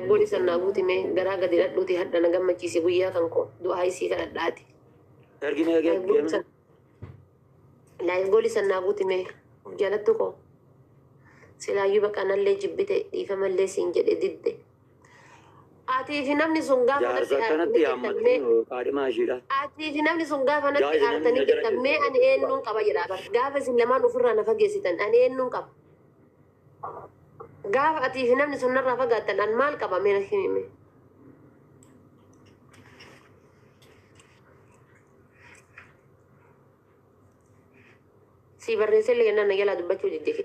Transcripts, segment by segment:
قولي سنة قوتي مي قرا قد ردوتي حتى أنا قمت كيسي ويا كنكو دو هاي سي كانت داتي أرجع نجا لا قولي سنة قوتي مي جالتكو سلا يبقى أنا اللي جبتي يفهم اللي سينجد ضد آتي في نمني سونغا جارسا كانت يا أمتي قاري ماشيلا آتي في نمني سونغا فانا أرتني كتمي أنا إيه نون قبا يلا بس قاف سلما نفرنا نفجسيتن أنا إيه نون قب قاف آتي في نمني سنر رفقاتن أن مال قبا مين الحميمي si barreesse le na nagala dubbachuu jijjifi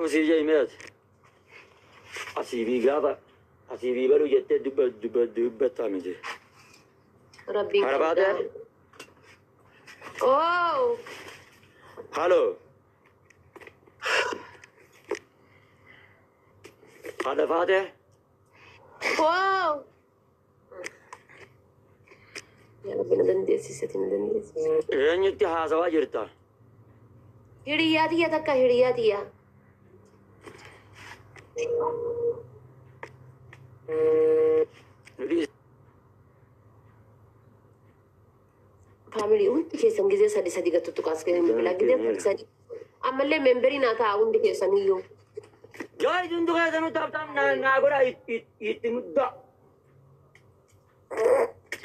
وسي جاي مات أسيبي قابا أسيبي بلو جت دب تامجي ربي هرباده اوه هالو هذا فاتح اوه يا ربي ندنديسي ستي ندنديسي يعني أنت هذا جرتا هدياتي يا تكا هدياتي يا family hundi keessan gisee sadi gattutu kaas keneen bilaa gisee sadi ammallee memberii naa ta'a hundi keessan iyyuu جاي جندو هذا نتابع ناقورا يتمدى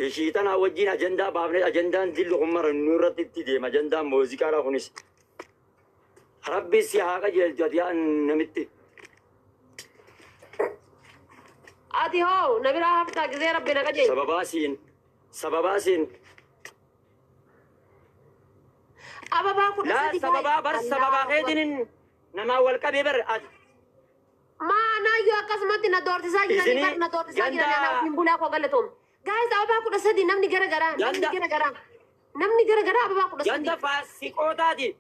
شيطان أوجين أجندة بابنا أجندة دل عمر النور تبتدي أجندة موسيقى لا خنيس ربي سياقة جل جديا نمتي آتي هو نبي راح أفتح gisee ربنا كجي سبباسين أبا باكو لا سببا بر سببا خيدين نما والكبي بر ما أنا يو أكاسمت ندور تساجي نبي ندور تساجي أنا بيمبولا كو قالتهم guys أبا باكو دسدي نمني جرا أبا باكو دسدي جندا فاسيكو تادي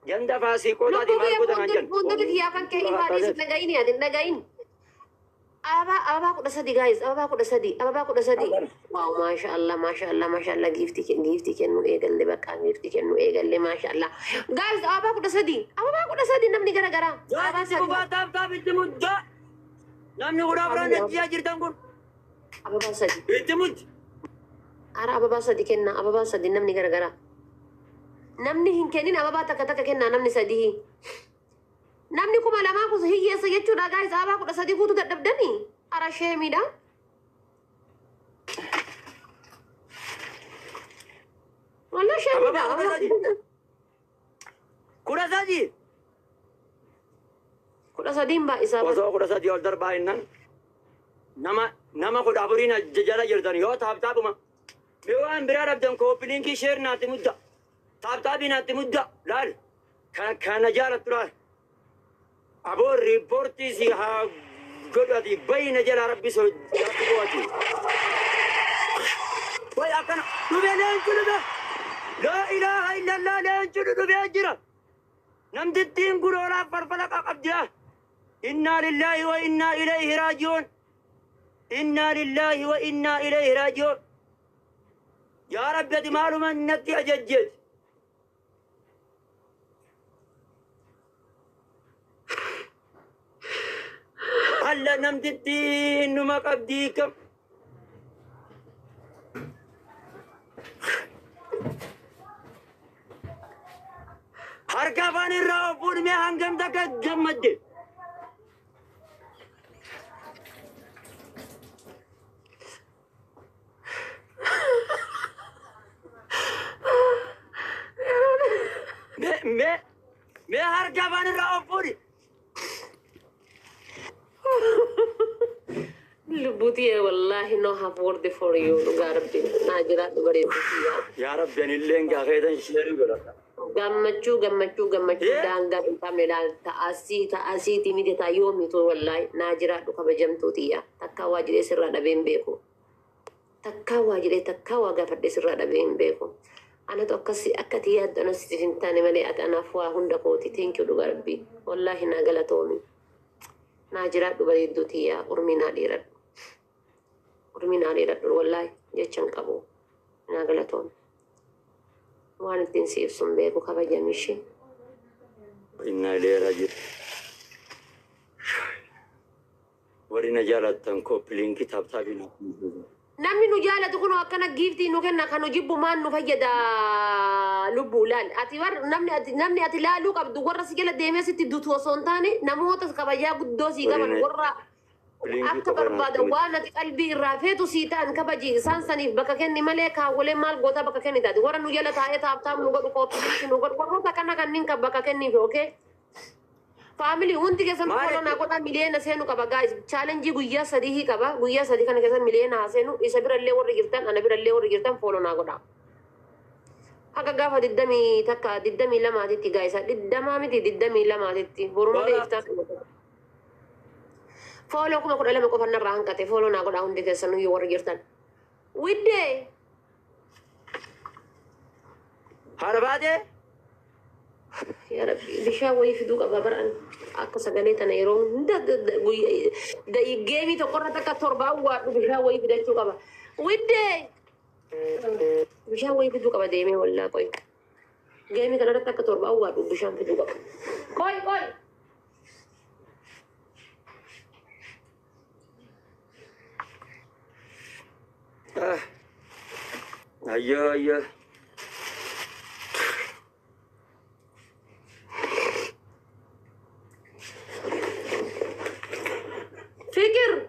جندا فاسيكو تادي مالكو تنجن بندق يا كان كه إيماني سنجاين يا دين نجاين أبا باكو دسدي guys أبا باكو دسدي واو ما شاء الله giftي كنو إيجال لي بقى giftي كنو إيجال لي ما شاء الله guys أبا باكو دسدي نمني جرا أبا سدي تاب الدمودة نمني غراب رانا تيا جرتان كون أبا باسدي الدمود أرا أبا باسدي كنا أبا باسدي نمني جرا namni hin kennin ababaa takka kennaa namni sadii namni kuma lamaa kuusa hiyyeessa jechuudha gaa'is ababaa 13 guutuu dadhabdanii ara sheemiidha walla sheemiidha kudha sadii baay'isaa osoo 13 ol darbaa innan nama 14 jala jirtan yoo taaptaapuma yoo waan biraa dhabdan kooppiliinkii sheer naatti mudda taaptaabii naatti mudda laal kana jaalattu laal aboo riippoortii si haa godhati bayna jala rabbi soo jaatti go'ati way akkana dhube leencu dhube laa ilaaha illallah leencu dhubee jira namtittiin gurooraaf farfala qaqabdiya innaa lillaahi wa innaa ilayhi raaji'uun innaa lillaahi wa innaa ilayhi raaji'uun yaa rabbi ati maaluma natti ajajjeet alla namtittiin numa qabdii kam harka afaan irraa ofuun mee hangam takka gammadde mee harka afaan irraa ofuun lubbuutii wallaahi no have word for you dhugaa rabbi naa jiraadhu bareeduutiyaa yaa rabbi ani illeen gaakeetan sheerii godhata gammachuu daangaa hin qabne laal ta'asiiti miti taa yoomitu wallaahi naa jiraadhu kabajamtuutiyaa takkaa waa jedhee sirraa dhabee hin beeku takkaa waa gaafadhee sirraa dhabee hin beeku anatu akkati yaaddu anasiif hin taane malee ati anaaf waa hunda kooti teenkii dhugaa rabbi wallaahi naa galatoomi naa jiraadhu bareedduutiyaa urminaa dheeradhu wallaahi jechan qabu naa galatoon waan ittiin siibsun beeku kabajamishee innaa ilayhi raaji'uun warri jaalatan koppiliinkii taaptaabii namni nu jaalatu kun akkana giiftii nu kenna kan jibbu maan nu fayyada lubbuu laal ati war namni ati laaluu qabdu warra si jala deemee sitti dutu osoo hin taane namoota kabajaa guddoo sii qaban warra akka barbaadan waan ati qalbii irraa feetu sii ta'an kabaji isaan saniif bakka kenni malee kaawwalee maal goota bakka kenni taate warra nu jala taa'ee taaptaam nu godhu kooppiiliinkii nu godhu warroota kana kanniin kan bakka kenniif okay. Family hundi kesan follow na godha miliyoona seenu qaba guys challenge guyyaa sadii qaba guyyaa sadii kana kesan miliyoona seenu isa birallee warri jirtan ana birallee warri jirtan follow na godha haga gaafa 20 takka 22 titti guys 20 miti 22 titti boruma deeftaa follow kuma kudha lama qofa narraa hanqate follow na godha hundi kesan warri jirtan widde harbaade يا ربي بشا وي في دوق أبرأن أكس جنيت أنا يروم ده يجيمي تقرأ تكتر باوا بشا وي في ده شو كبا ويدي بشا وي في دوق أبديمي ولا كوي جيمي كنا تكتر باوا بشا في دوق كوي كوي أيوه أيوه فكر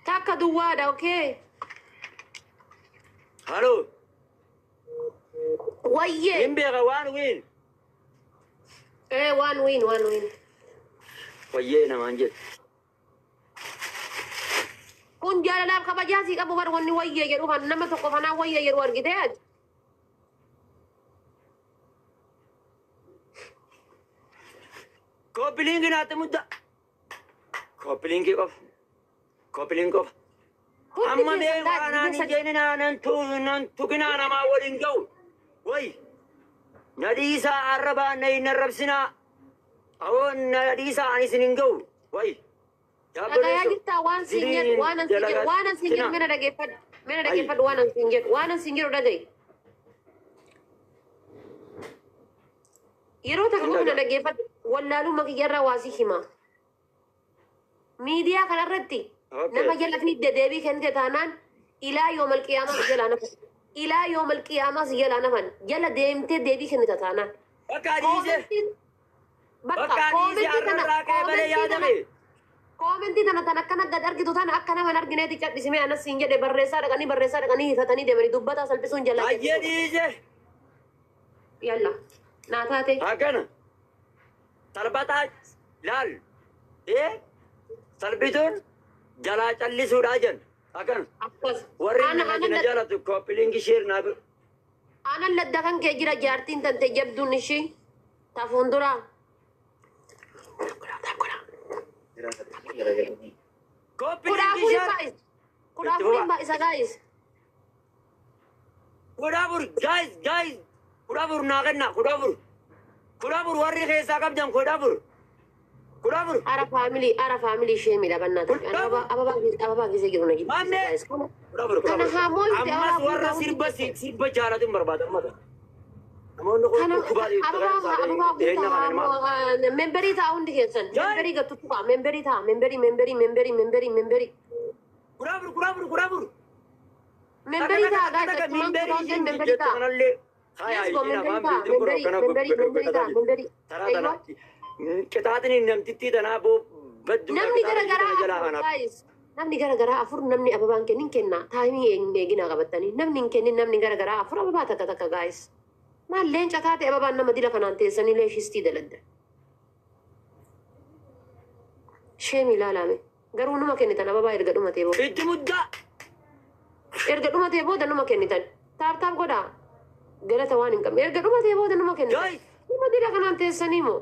تاكا دوادة اوكي هلو ويه مين بيغا وان وين ايه وان وين ويينا مانجد kun jaalalaaf kabajaa sii qabu bar wanni wayyee jedhu kan nama tokko fanaa wayyee jedhu argite ati koppiliinkii naatti mudda koppiliinkii qofa amma mee waanaan ijeeninaa nan tuqinaa namaa waliin ga'u way nadhiisaa arrabaa na hin arrabsinaa awoon nadhiisaa anis hin ga'u way Nagaya kita wan singet wanan singet mena dagepat wanan singet udah gay. Yeroo takka mena dagepat wallalu makiyarra wasi hima. Media kanarratti nama jala fi dedebi kan tanan ila yawmal qiyamah jala nafan ila yawmal qiyamah jala nafan jala deemte debi kan tanan. Bakka diise arra qabale yaadame. Koomenti tana akkana gad argitu tana akka nama hin argineeti cadhisimee anas siin jedhe barreessaa dhaqanii hifatanii deemanii dubbataa salphisuun jala Ayyee dhiise. Yalla naa taate. Akkana salphataa laal salphituun jalaa callisuudhaa jen akkana akkas warri na jaalatu koppiliinkii sheer naa bir. Anan ladda kan kee jira jaartiin tante jabduun ishii ta fuulduraa. Koppiliinkii sheer. Kudaafurin baay'isa guys. Kudaafur guys kudaafur naa kenna kudaafur warri keessaa qabdan kudaafur. Ara family ishee miidhagannaa ta'e. Ababaa keessa jiru na jibbisiisa. Kana haamoo itti ammas warra sirba jaalatu hin barbaadan mata. Namoonni kun kubaatii memberii ta'a hundi keessan. Memberii gattutu ta'a. Memberii ta'a. Memberii. Kudaafur. Memberii ta'a guys. Memberii ta'a. Memberii. Qixaaxini namtittii tanaa baddu. Namni garagaraa afur namni ababaan kennin kenna. Taayimii eeginaa qabatanii. Namni hin kennin namni garagaraa afur ababaa takka guys. Maal leenca taate ababaan nama dila kanaan teessanii leeshistii daladda. Sheemi ilaalame. Garuu numa kennitan ababaa erga dhumatee booda. Itti muddaa. Erga dhumatee booda numa kennitan. Taap godhaa. Galata waan hin qabne. Erga dhumatee booda numa kennitan. Numa dila kanaan teessanii moo?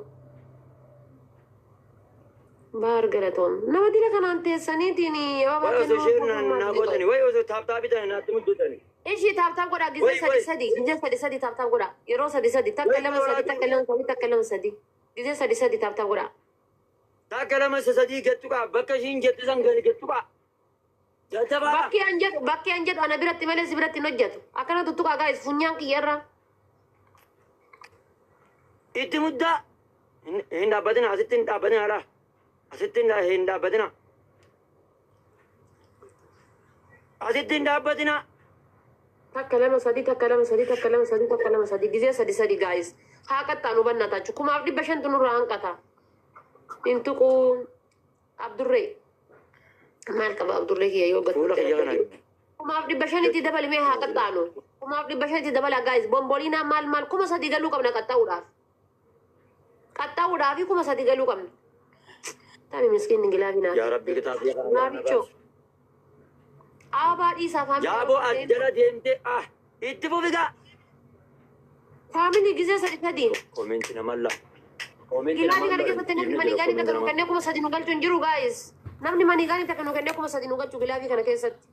Baar galatoom. Nama dila kanaan teessaniitiin ababaa kennuu. Way osoo sheer naa gootani. Way osoo taap bitan naatti muddutani. Ishi taap godha gizee sadi taap godha yeroo sadi takka lama sadi gizee sadi taap godha. Takka lama sadii gettu qaba bakka ishiin jettu san gettu qaba. Jajjabaa. bakki an jedhu ana biratti malee si biratti hin hojjetu. Akkana tuttuqaa gaa'is funyaan kiyyarra. Itti muddaa. Hin dhaabbatina asitti hin dhaabbatina dha. Asitti hin dhaabbatina. Asitti hin dhaabbatina. Takka lama sadii takka lama sadii takka lama sadii takka lama sadii gizee sadii sadii gaa'is. Haa qaxxaan hubannaa tachu kumaaf 500 nurraa hanqata. Intuquu Abdurree. Maal qaba Abdurree kiyya yoo Fuula kiyya kana. gatu. Kumaaf 500 dabalimee haa qaxxaanu. Kumaaf 500 dabala gaa'is bomboliinaa maal kuma sadii galuu qabna qaxxaa'uudhaaf. Qaxxaa'uudhaaf kuma sadii galuu qabna. Taami miskiin ingilaafinaa. Yaa Rabbi kitaabii kana. Naabichoo. Abaa dhiisaa faamilii. Yaaboo addana deemtee itti fufigaa. Faamilii gizee sadii sadii. Koomenti namalla. Gilaanii kana keessatti namni maniigaanii takka nu kennee kuma sadii nu galchu hin jiru gaa'is. Namni maniigaanii takka nu kennee kuma sadii nu galchu gilaafii kana keessatti.